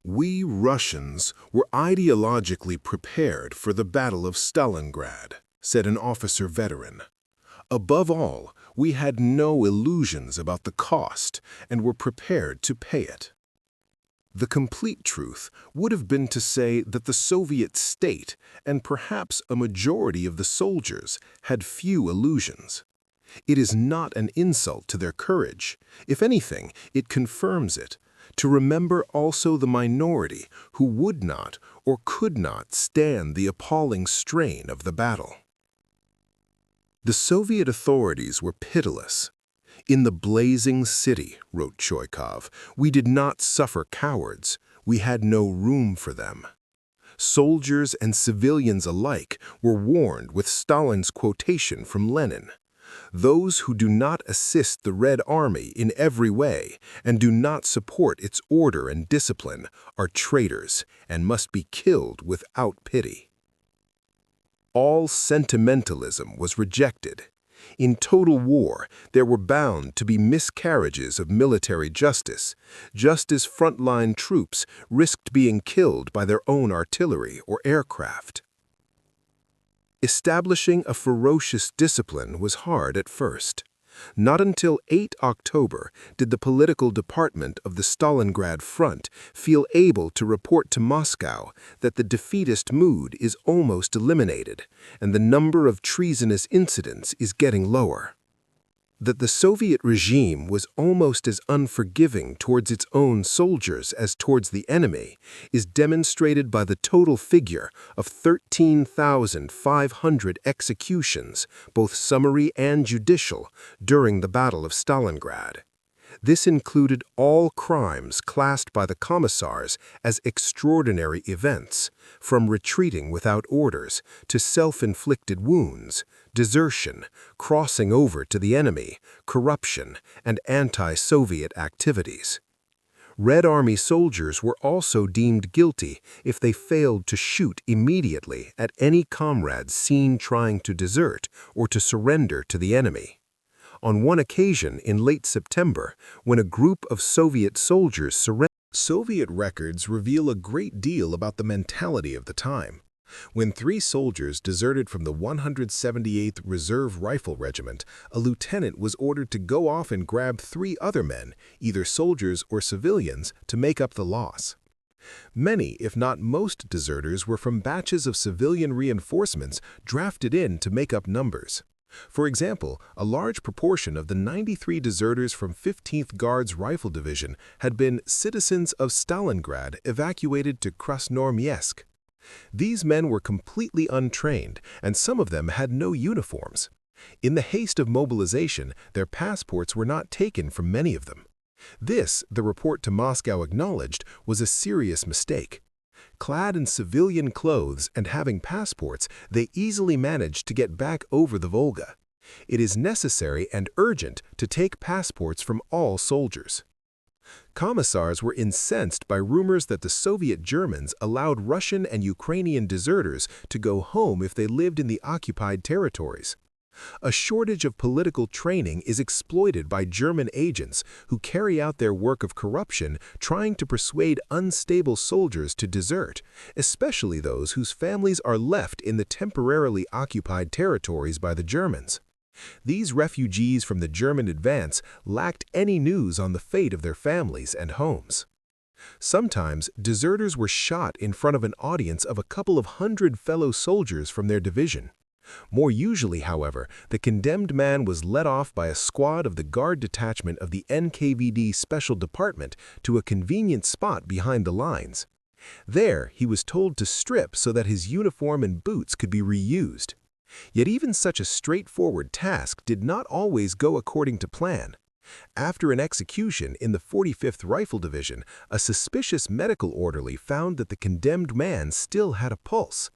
We Russians were ideologically prepared for the Battle of Stalingrad, said an officer veteran. Above all, we had no illusions about the cost and were prepared to pay it. The complete truth would have been to say that the Soviet state, and perhaps a majority of the soldiers, had few illusions. It is not an insult to their courage. If anything, it confirms it. To remember also the minority who would not or could not stand the appalling strain of the battle. The Soviet authorities were pitiless. "In the blazing city," wrote Choikov, "we did not suffer cowards. We had no room for them." Soldiers and civilians alike were warned with Stalin's quotation from Lenin: "Those who do not assist the Red Army in every way and do not support its order and discipline are traitors and must be killed without pity." All sentimentalism was rejected. In total war, there were bound to be miscarriages of military justice, just as frontline troops risked being killed by their own artillery or aircraft. Establishing a ferocious discipline was hard at first. Not until 8 October did the political department of the Stalingrad front feel able to report to Moscow that the defeatist mood is almost eliminated and the number of treasonous incidents is getting lower. That the Soviet regime was almost as unforgiving towards its own soldiers as towards the enemy is demonstrated by the total figure of 13,500 executions, both summary and judicial, during the Battle of Stalingrad. This included all crimes classed by the commissars as extraordinary events, from retreating without orders to self-inflicted wounds, desertion, crossing over to the enemy, corruption, and anti-Soviet activities. Red Army soldiers were also deemed guilty if they failed to shoot immediately at any comrades seen trying to desert or to surrender to the enemy. On one occasion in late September, when a group of Soviet soldiers surrendered, Soviet records reveal a great deal about the mentality of the time. When 3 soldiers deserted from the 178th Reserve Rifle Regiment, a lieutenant was ordered to go off and grab 3 other men, either soldiers or civilians, to make up the loss. Many, if not most, deserters were from batches of civilian reinforcements drafted in to make up numbers. For example, a large proportion of the 93 deserters from 15th Guards Rifle Division had been citizens of Stalingrad evacuated to Krasnoarmysk. These men were completely untrained, and some of them had no uniforms. In the haste of mobilization, their passports were not taken from many of them. This, the report to Moscow acknowledged, was a serious mistake. Clad in civilian clothes and having passports, they easily managed to get back over the Volga. It is necessary and urgent to take passports from all soldiers. Commissars were incensed by rumors that the Soviet Germans allowed Russian and Ukrainian deserters to go home if they lived in the occupied territories. A shortage of political training is exploited by German agents who carry out their work of corruption trying to persuade unstable soldiers to desert, especially those whose families are left in the temporarily occupied territories by the Germans. These refugees from the German advance lacked any news on the fate of their families and homes. Sometimes, deserters were shot in front of an audience of a couple of hundred fellow soldiers from their division. More usually, however, the condemned man was led off by a squad of the guard detachment of the NKVD Special Department to a convenient spot behind the lines. There, he was told to strip so that his uniform and boots could be reused. Yet even such a straightforward task did not always go according to plan. After an execution in the 45th Rifle Division, a suspicious medical orderly found that the condemned man still had a pulse.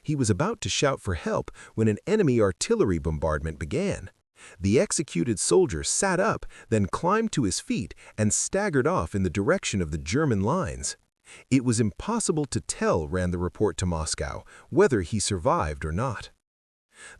He was about to shout for help when an enemy artillery bombardment began. The executed soldier sat up, then climbed to his feet and staggered off in the direction of the German lines. It was impossible to tell, ran the report to Moscow, whether he survived or not.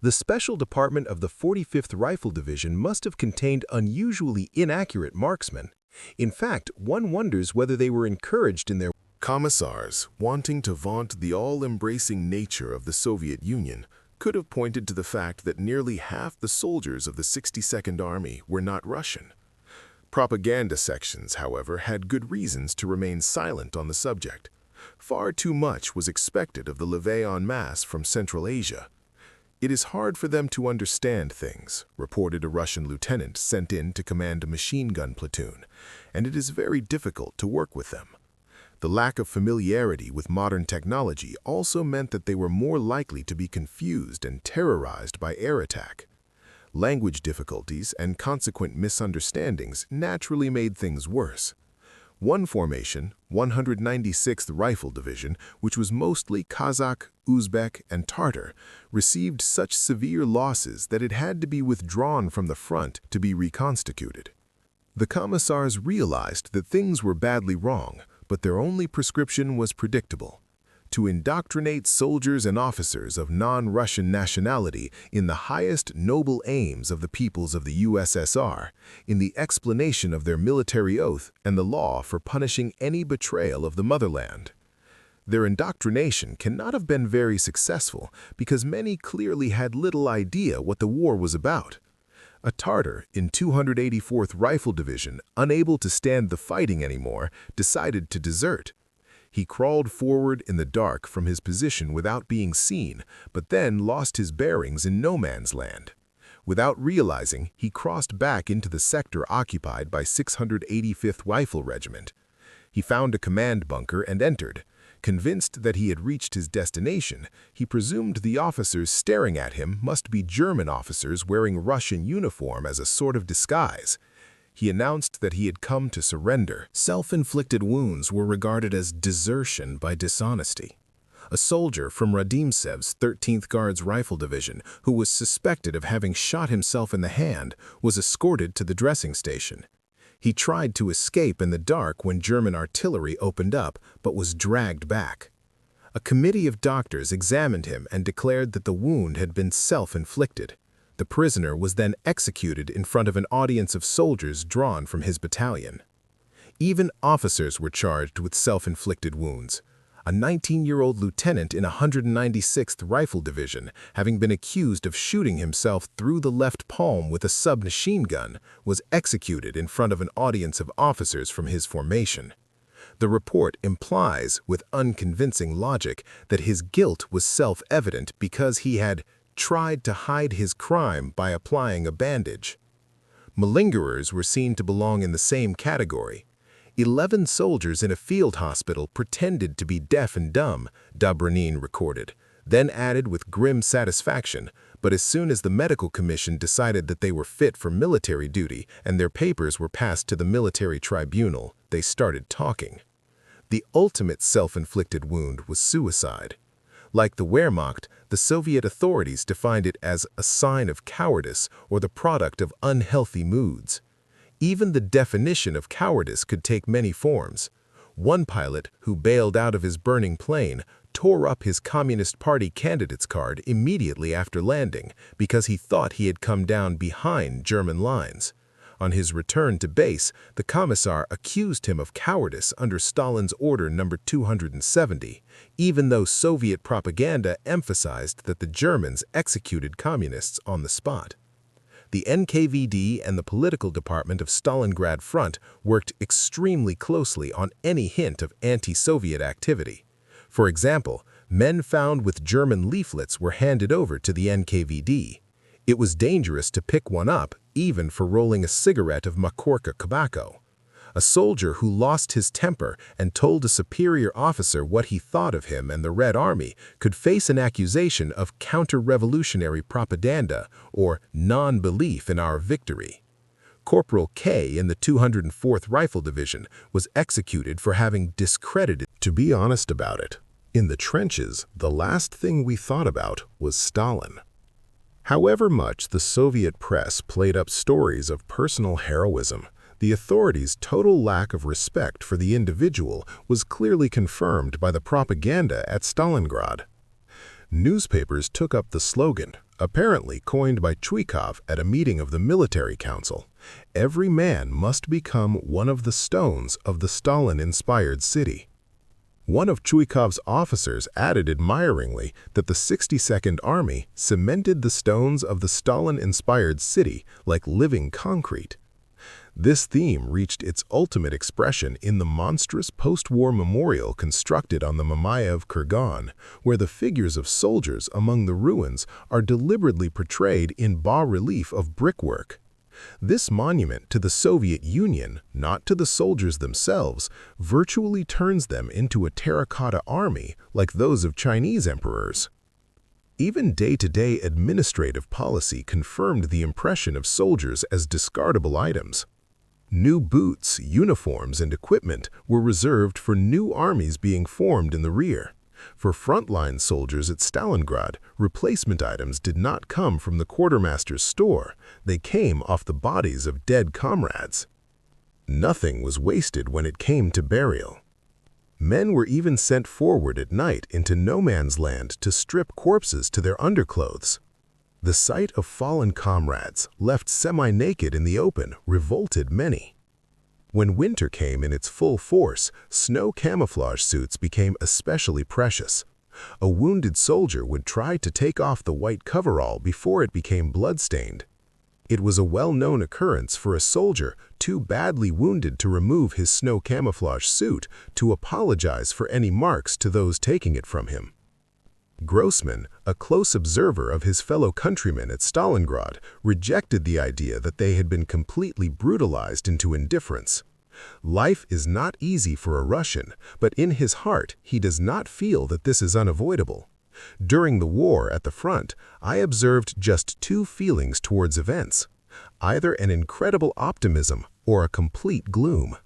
The Special Department of the 45th Rifle Division must have contained unusually inaccurate marksmen. In fact, one wonders whether they were encouraged in their Commissars, wanting to vaunt the all-embracing nature of the Soviet Union, could have pointed to the fact that nearly half the soldiers of the 62nd Army were not Russian. Propaganda sections, however, had good reasons to remain silent on the subject. Far too much was expected of the levée en masse from Central Asia. "It is hard for them to understand things," reported a Russian lieutenant sent in to command a machine gun platoon, "and it is very difficult to work with them." The lack of familiarity with modern technology also meant that they were more likely to be confused and terrorized by air attack. Language difficulties and consequent misunderstandings naturally made things worse. One formation, 196th Rifle Division, which was mostly Kazakh, Uzbek, and Tartar, received such severe losses that it had to be withdrawn from the front to be reconstituted. The commissars realized that things were badly wrong, but their only prescription was predictable: to indoctrinate soldiers and officers of non-Russian nationality in the highest noble aims of the peoples of the USSR, in the explanation of their military oath and the law for punishing any betrayal of the motherland. Their indoctrination cannot have been very successful because many clearly had little idea what the war was about. A Tartar in 284th Rifle Division, unable to stand the fighting anymore, decided to desert. He crawled forward in the dark from his position without being seen, but then lost his bearings in no man's land. Without realizing, he crossed back into the sector occupied by 685th Rifle Regiment. He found a command bunker and entered. Convinced that he had reached his destination, he presumed the officers staring at him must be German officers wearing Russian uniform as a sort of disguise. He announced that he had come to surrender. Self-inflicted wounds were regarded as desertion by dishonesty. A soldier from Radimtsev's 13th Guards Rifle Division, who was suspected of having shot himself in the hand, was escorted to the dressing station. He tried to escape in the dark when German artillery opened up, but was dragged back. A committee of doctors examined him and declared that the wound had been self-inflicted. The prisoner was then executed in front of an audience of soldiers drawn from his battalion. Even officers were charged with self-inflicted wounds. A 19-year-old lieutenant in 196th Rifle Division, having been accused of shooting himself through the left palm with a submachine gun, was executed in front of an audience of officers from his formation. The report implies, with unconvincing logic, that his guilt was self-evident because he had tried to hide his crime by applying a bandage. Malingerers were seen to belong in the same category. 11 soldiers in a field hospital pretended to be deaf and dumb, Dobrynin recorded, then added with grim satisfaction, but as soon as the medical commission decided that they were fit for military duty and their papers were passed to the military tribunal, they started talking. The ultimate self-inflicted wound was suicide. Like the Wehrmacht, the Soviet authorities defined it as a sign of cowardice or the product of unhealthy moods. Even the definition of cowardice could take many forms. One pilot, who bailed out of his burning plane, tore up his Communist Party candidate's card immediately after landing because he thought he had come down behind German lines. On his return to base, the commissar accused him of cowardice under Stalin's Order number 270, even though Soviet propaganda emphasized that the Germans executed communists on the spot. The NKVD and the political department of Stalingrad front worked extremely closely on any hint of anti-Soviet activity. For example, men found with German leaflets were handed over to the NKVD. It was dangerous to pick one up, even for rolling a cigarette of Makorka tobacco. A soldier who lost his temper and told a superior officer what he thought of him and the Red Army could face an accusation of counter-revolutionary propaganda or non-belief in our victory. Corporal K in the 204th Rifle Division was executed for having discredited. To be honest about it, in the trenches, the last thing we thought about was Stalin. However much the Soviet press played up stories of personal heroism, the authorities' total lack of respect for the individual was clearly confirmed by the propaganda at Stalingrad. Newspapers took up the slogan, apparently coined by Chuikov at a meeting of the military council: "Every man must become one of the stones of the Stalin-inspired city." One of Chuikov's officers added admiringly that the 62nd Army cemented the stones of the Stalin-inspired city like living concrete. This theme reached its ultimate expression in the monstrous post-war memorial constructed on the Mamayev Kurgan, where the figures of soldiers among the ruins are deliberately portrayed in bas-relief of brickwork. This monument to the Soviet Union, not to the soldiers themselves, virtually turns them into a terracotta army like those of Chinese emperors. Even day-to-day administrative policy confirmed the impression of soldiers as discardable items. New boots, uniforms, and equipment were reserved for new armies being formed in the rear. For frontline soldiers at Stalingrad, replacement items did not come from the quartermaster's store, they came off the bodies of dead comrades. Nothing was wasted when it came to burial. Men were even sent forward at night into no man's land to strip corpses to their underclothes. The sight of fallen comrades, left semi-naked in the open, revolted many. When winter came in its full force, snow camouflage suits became especially precious. A wounded soldier would try to take off the white coverall before it became blood-stained. It was a well-known occurrence for a soldier too badly wounded to remove his snow camouflage suit to apologize for any marks to those taking it from him. Grossman, a close observer of his fellow countrymen at Stalingrad, rejected the idea that they had been completely brutalized into indifference. Life is not easy for a Russian, but in his heart he does not feel that this is unavoidable. During the war at the front, I observed just two feelings towards events, either an incredible optimism or a complete gloom.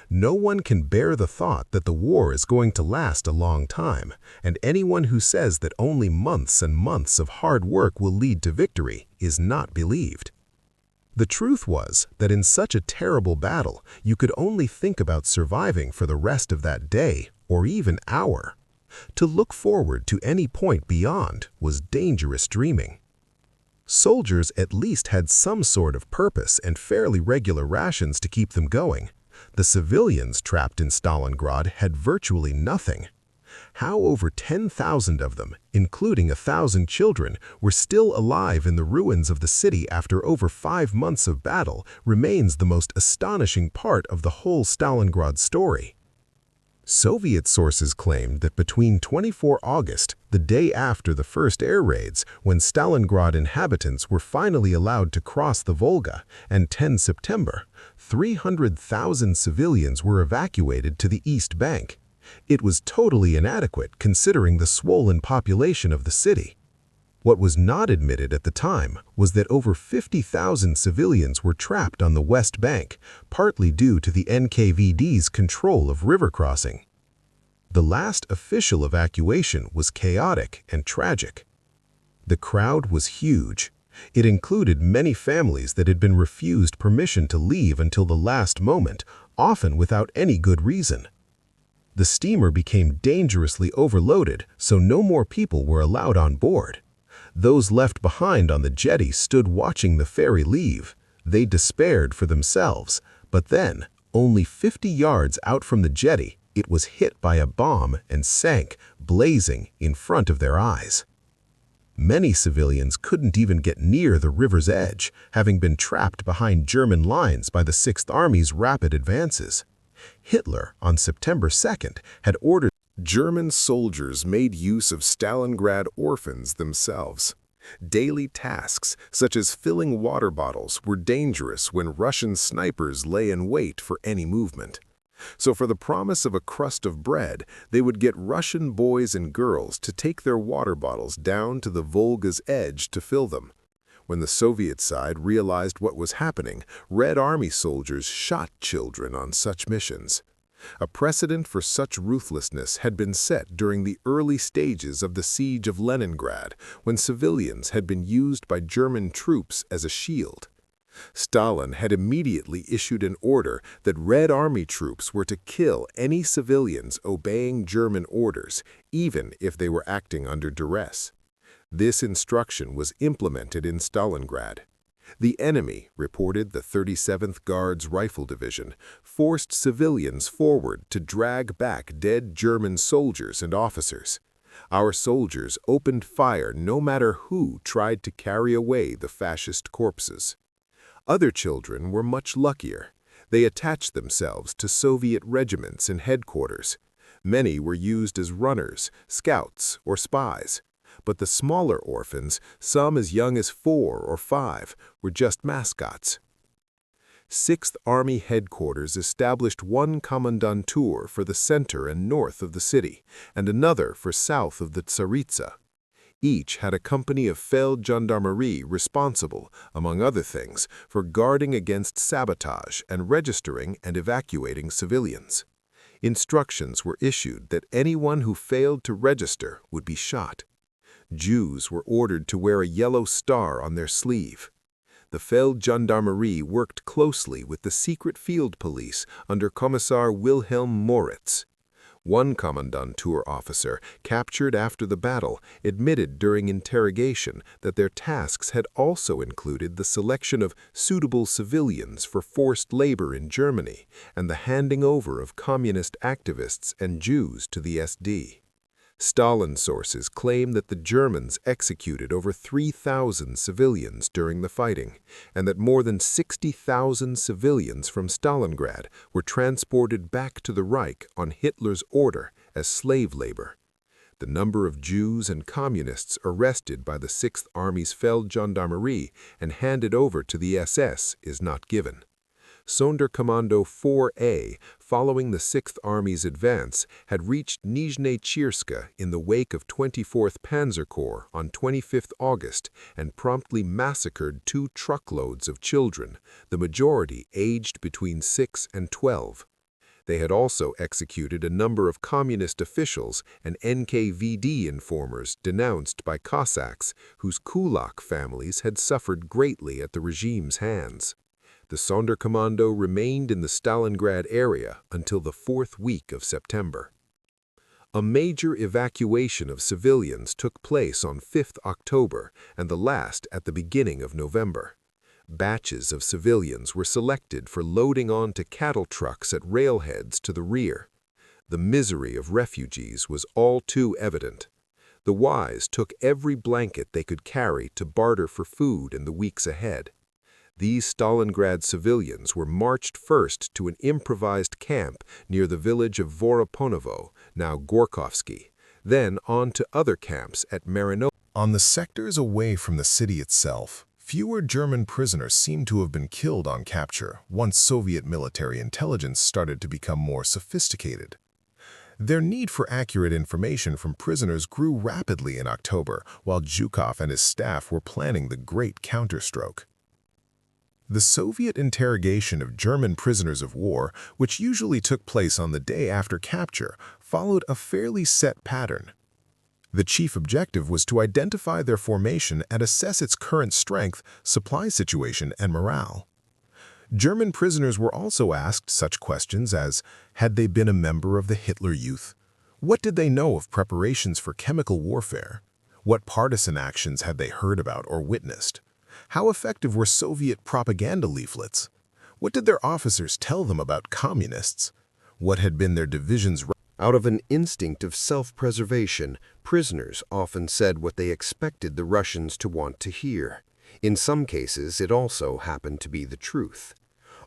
No one can bear the thought that the war is going to last a long time, and anyone who says that only months and months of hard work will lead to victory is not believed. The truth was that in such a terrible battle, you could only think about surviving for the rest of that day or even hour. To look forward to any point beyond was dangerous dreaming. Soldiers at least had some sort of purpose and fairly regular rations to keep them going. The civilians trapped in Stalingrad had virtually nothing. How over 10,000 of them, including 1,000 children, were still alive in the ruins of the city after over 5 months of battle remains the most astonishing part of the whole Stalingrad story. Soviet sources claimed that between 24 August, the day after the first air raids, when Stalingrad inhabitants were finally allowed to cross the Volga, and 10 September, 300,000 civilians were evacuated to the East Bank. It was totally inadequate considering the swollen population of the city. What was not admitted at the time was that over 50,000 civilians were trapped on the West Bank, partly due to the NKVD's control of river crossing. The last official evacuation was chaotic and tragic. The crowd was huge. It included many families that had been refused permission to leave until the last moment, often without any good reason. The steamer became dangerously overloaded, so no more people were allowed on board. Those left behind on the jetty stood watching the ferry leave. They despaired for themselves, but then, only 50 yards out from the jetty, it was hit by a bomb and sank, blazing, in front of their eyes. Many civilians couldn't even get near the river's edge, having been trapped behind German lines by the Sixth Army's rapid advances. Hitler, on September 2nd, had ordered German soldiers made use of Stalingrad orphans themselves. Daily tasks, such as filling water bottles, were dangerous when Russian snipers lay in wait for any movement. So for the promise of a crust of bread, they would get Russian boys and girls to take their water bottles down to the Volga's edge to fill them. When the Soviet side realized what was happening, Red Army soldiers shot children on such missions. A precedent for such ruthlessness had been set during the early stages of the siege of Leningrad, when civilians had been used by German troops as a shield. Stalin had immediately issued an order that Red Army troops were to kill any civilians obeying German orders, even if they were acting under duress. This instruction was implemented in Stalingrad. The enemy, reported the 37th Guards Rifle Division, forced civilians forward to drag back dead German soldiers and officers. Our soldiers opened fire no matter who tried to carry away the fascist corpses. Other children were much luckier. They attached themselves to Soviet regiments and headquarters. Many were used as runners, scouts, or spies. But the smaller orphans, some as young as 4 or 5, were just mascots. 6th Army Headquarters established one commandantur for the center and north of the city, and another for south of the Tsaritsa. Each had a company of Feldgendarmerie responsible, among other things, for guarding against sabotage and registering and evacuating civilians. Instructions were issued that anyone who failed to register would be shot. Jews were ordered to wear a yellow star on their sleeve. The Feldgendarmerie worked closely with the secret field police under Commissar Wilhelm Moritz. One kommandantur officer, captured after the battle, admitted during interrogation that their tasks had also included the selection of suitable civilians for forced labor in Germany and the handing over of communist activists and Jews to the SD. Stalin sources claim that the Germans executed over 3,000 civilians during the fighting, and that more than 60,000 civilians from Stalingrad were transported back to the Reich on Hitler's order as slave labor. The number of Jews and communists arrested by the 6th Army's Feldgendarmerie and handed over to the SS is not given. Sonderkommando 4A, following the 6th Army's advance, had reached Nizhny Chirska in the wake of 24th Panzer Corps on 25 August and promptly massacred 2 truckloads of children, the majority aged between 6 and 12. They had also executed a number of communist officials and NKVD informers denounced by Cossacks, whose kulak families had suffered greatly at the regime's hands. The Sonderkommando remained in the Stalingrad area until the 4th week of September. A major evacuation of civilians took place on 5 October and the last at the beginning of November. Batches of civilians were selected for loading onto cattle trucks at railheads to the rear. The misery of refugees was all too evident. The Ys took every blanket they could carry to barter for food in the weeks ahead. These Stalingrad civilians were marched first to an improvised camp near the village of Voroponovo, now Gorkovsky, then on to other camps at Marino. On the sectors away from the city itself, fewer German prisoners seem to have been killed on capture once Soviet military intelligence started to become more sophisticated. Their need for accurate information from prisoners grew rapidly in October, while Zhukov and his staff were planning the great counterstroke. The Soviet interrogation of German prisoners of war, which usually took place on the day after capture, followed a fairly set pattern. The chief objective was to identify their formation and assess its current strength, supply situation, and morale. German prisoners were also asked such questions as, had they been a member of the Hitler Youth? What did they know of preparations for chemical warfare? What partisan actions had they heard about or witnessed? How effective were Soviet propaganda leaflets? What did their officers tell them about communists? What had been their division's... Out of an instinct of self-preservation, prisoners often said what they expected the Russians to want to hear. In some cases, it also happened to be the truth.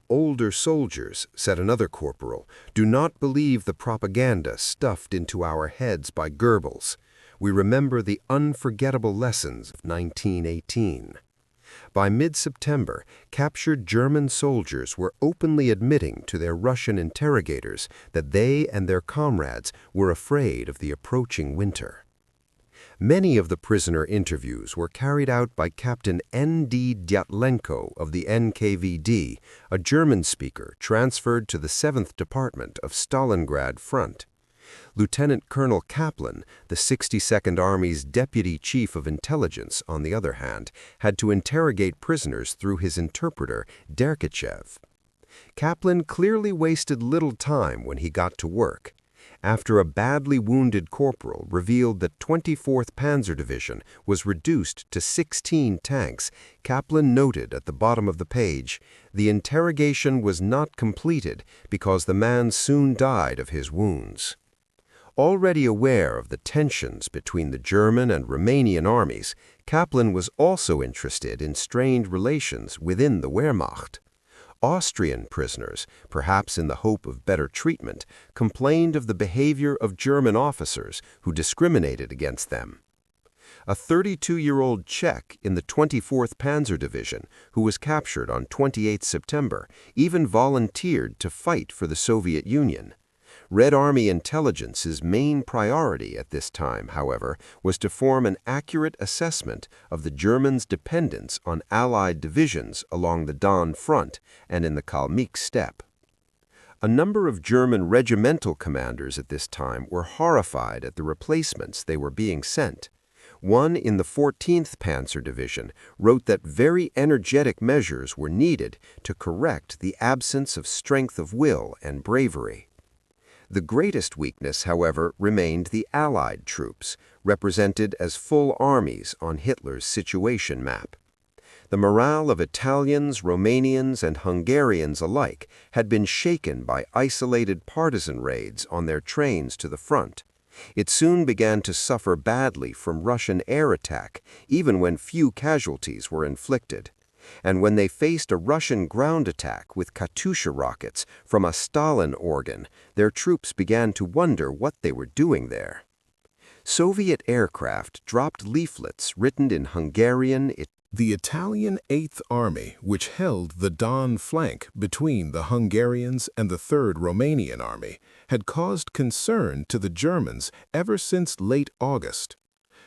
Older soldiers, said another corporal, do not believe the propaganda stuffed into our heads by Goebbels. We remember the unforgettable lessons of 1918. By mid-September, captured German soldiers were openly admitting to their Russian interrogators that they and their comrades were afraid of the approaching winter. Many of the prisoner interviews were carried out by Captain N.D. Dyatlenko of the NKVD, a German speaker transferred to the 7th Department of Stalingrad Front. Lieutenant Colonel Kaplan, the 62nd Army's Deputy Chief of Intelligence, on the other hand, had to interrogate prisoners through his interpreter, Derkachev. Kaplan clearly wasted little time when he got to work. After a badly wounded corporal revealed that 24th Panzer Division was reduced to 16 tanks, Kaplan noted at the bottom of the page, "The interrogation was not completed because the man soon died of his wounds." Already aware of the tensions between the German and Romanian armies, Kaplan was also interested in strained relations within the Wehrmacht. Austrian prisoners, perhaps in the hope of better treatment, complained of the behavior of German officers who discriminated against them. A 32-year-old Czech in the 24th Panzer Division, who was captured on 28 September, even volunteered to fight for the Soviet Union. Red Army intelligence's main priority at this time, however, was to form an accurate assessment of the Germans' dependence on Allied divisions along the Don front and in the Kalmyk steppe. A number of German regimental commanders at this time were horrified at the replacements they were being sent. One in the 14th Panzer Division wrote that very energetic measures were needed to correct the absence of strength of will and bravery. The greatest weakness, however, remained the Allied troops, represented as full armies on Hitler's situation map. The morale of Italians, Romanians, and Hungarians alike had been shaken by isolated partisan raids on their trains to the front. It soon began to suffer badly from Russian air attack, even when few casualties were inflicted. And when they faced a Russian ground attack with Katyusha rockets from a Stalin organ, their troops began to wonder what they were doing there. Soviet aircraft dropped leaflets written in Hungarian. The Italian Eighth Army, which held the Don flank between the Hungarians and the Third Romanian Army, had caused concern to the Germans ever since late August.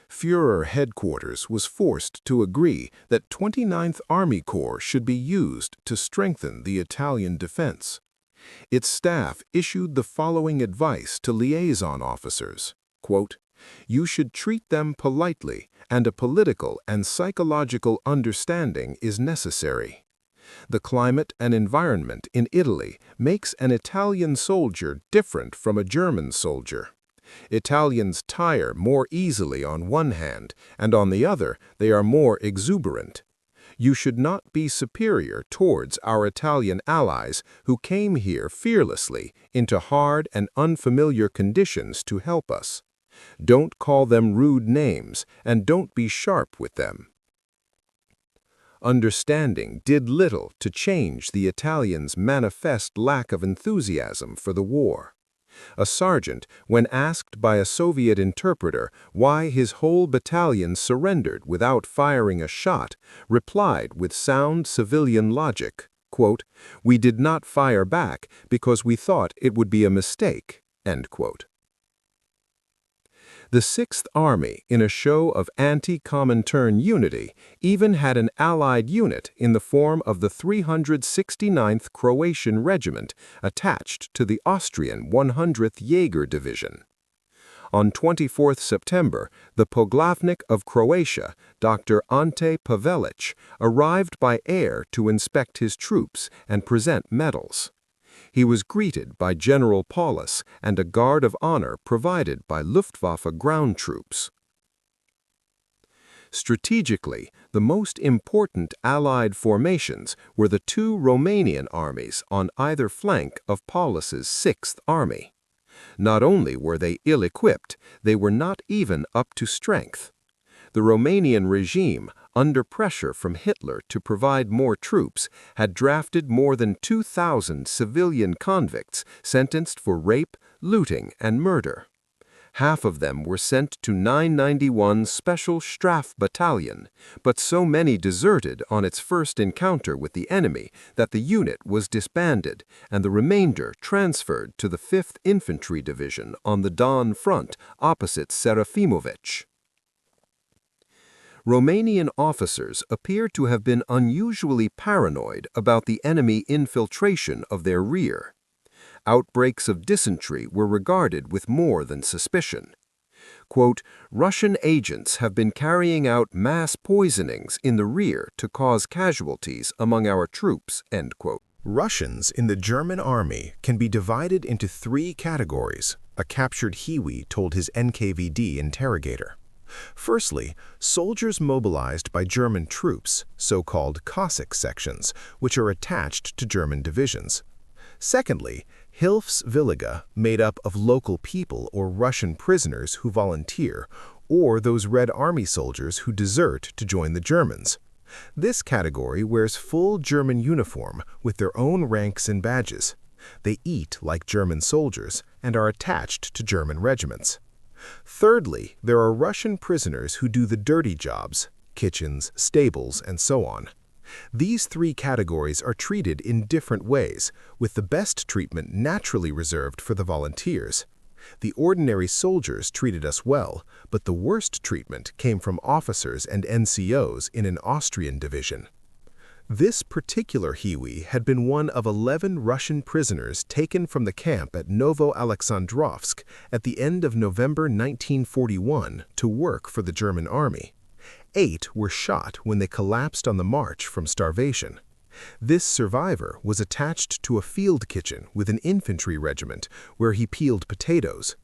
Führer headquarters was forced to agree that 29th Army Corps should be used to strengthen the Italian defense. Its staff issued the following advice to liaison officers, quote, "You should treat them politely, and a political and psychological understanding is necessary. The climate and environment in Italy makes an Italian soldier different from a German soldier. Italians tire more easily on one hand, and on the other they are more exuberant. You should not be superior towards our Italian allies who came here fearlessly into hard and unfamiliar conditions to help us. Don't call them rude names, and don't be sharp with them." Understanding did little to change the Italians' manifest lack of enthusiasm for the war. A sergeant, when asked by a Soviet interpreter why his whole battalion surrendered without firing a shot, replied with sound civilian logic, quote, "We did not fire back because we thought it would be a mistake." End quote. The Sixth Army, in a show of anti-Comintern unity, even had an Allied unit in the form of the 369th Croatian Regiment attached to the Austrian 100th Jaeger Division. On 24 September, the Poglavnik of Croatia, Dr. Ante Pavelic, arrived by air to inspect his troops and present medals. He was greeted by General Paulus and a guard of honor provided by Luftwaffe ground troops. Strategically, the most important Allied formations were the two Romanian armies on either flank of Paulus's Sixth Army. Not only were they ill-equipped, they were not even up to strength. The Romanian regime, under pressure from Hitler to provide more troops, had drafted more than 2,000 civilian convicts sentenced for rape, looting, and murder. Half of them were sent to 991 Special Strafe Battalion, but so many deserted on its first encounter with the enemy that the unit was disbanded, and the remainder transferred to the 5th Infantry Division on the Don front opposite Serafimovic. Romanian officers appear to have been unusually paranoid about the enemy infiltration of their rear. Outbreaks of dysentery were regarded with more than suspicion. Quote, "Russian agents have been carrying out mass poisonings in the rear to cause casualties among our troops." End quote. Russians in the German army can be divided into three categories: a captured Hiwi told his NKVD interrogator. Firstly, soldiers mobilized by German troops, so-called Cossack sections, which are attached to German divisions. Secondly, Hilfswillige, made up of local people or Russian prisoners who volunteer, or those Red Army soldiers who desert to join the Germans. This category wears full German uniform with their own ranks and badges. They eat like German soldiers and are attached to German regiments. Thirdly, there are Russian prisoners who do the dirty jobs, kitchens, stables, and so on. These three categories are treated in different ways, with the best treatment naturally reserved for the volunteers. The ordinary soldiers treated us well, but the worst treatment came from officers and NCOs in an Austrian division. This particular Hiwi had been one of 11 Russian prisoners taken from the camp at Novo-Alexandrovsk at the end of November 1941 to work for the German army. 8 were shot when they collapsed on the march from starvation. This survivor was attached to a field kitchen with an infantry regiment where he peeled potatoes.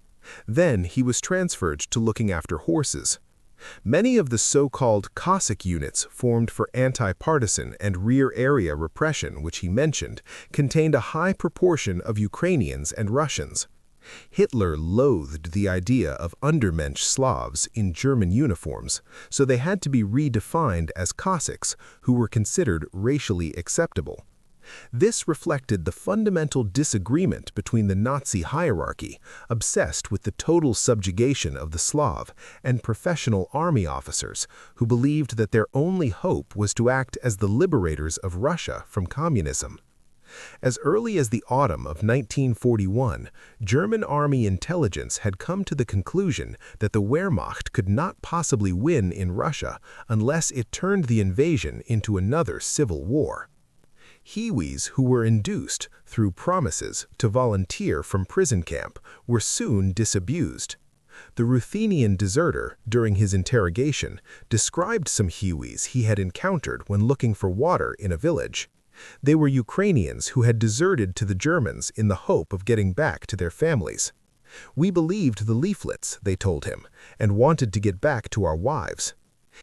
Then he was transferred to looking after horses. Many of the so-called Cossack units formed for anti-partisan and rear area repression, which he mentioned, contained a high proportion of Ukrainians and Russians. Hitler loathed the idea of Untermensch Slavs in German uniforms, so they had to be redefined as Cossacks, who were considered racially acceptable. This reflected the fundamental disagreement between the Nazi hierarchy, obsessed with the total subjugation of the Slav, and professional army officers, who believed that their only hope was to act as the liberators of Russia from communism. As early as the autumn of 1941, German army intelligence had come to the conclusion that the Wehrmacht could not possibly win in Russia unless it turned the invasion into another civil war. Hiwis who were induced, through promises, to volunteer from prison camp were soon disabused. The Ruthenian deserter, during his interrogation, described some Hiwis he had encountered when looking for water in a village. They were Ukrainians who had deserted to the Germans in the hope of getting back to their families. "We believed the leaflets," they told him, "and wanted to get back to our wives.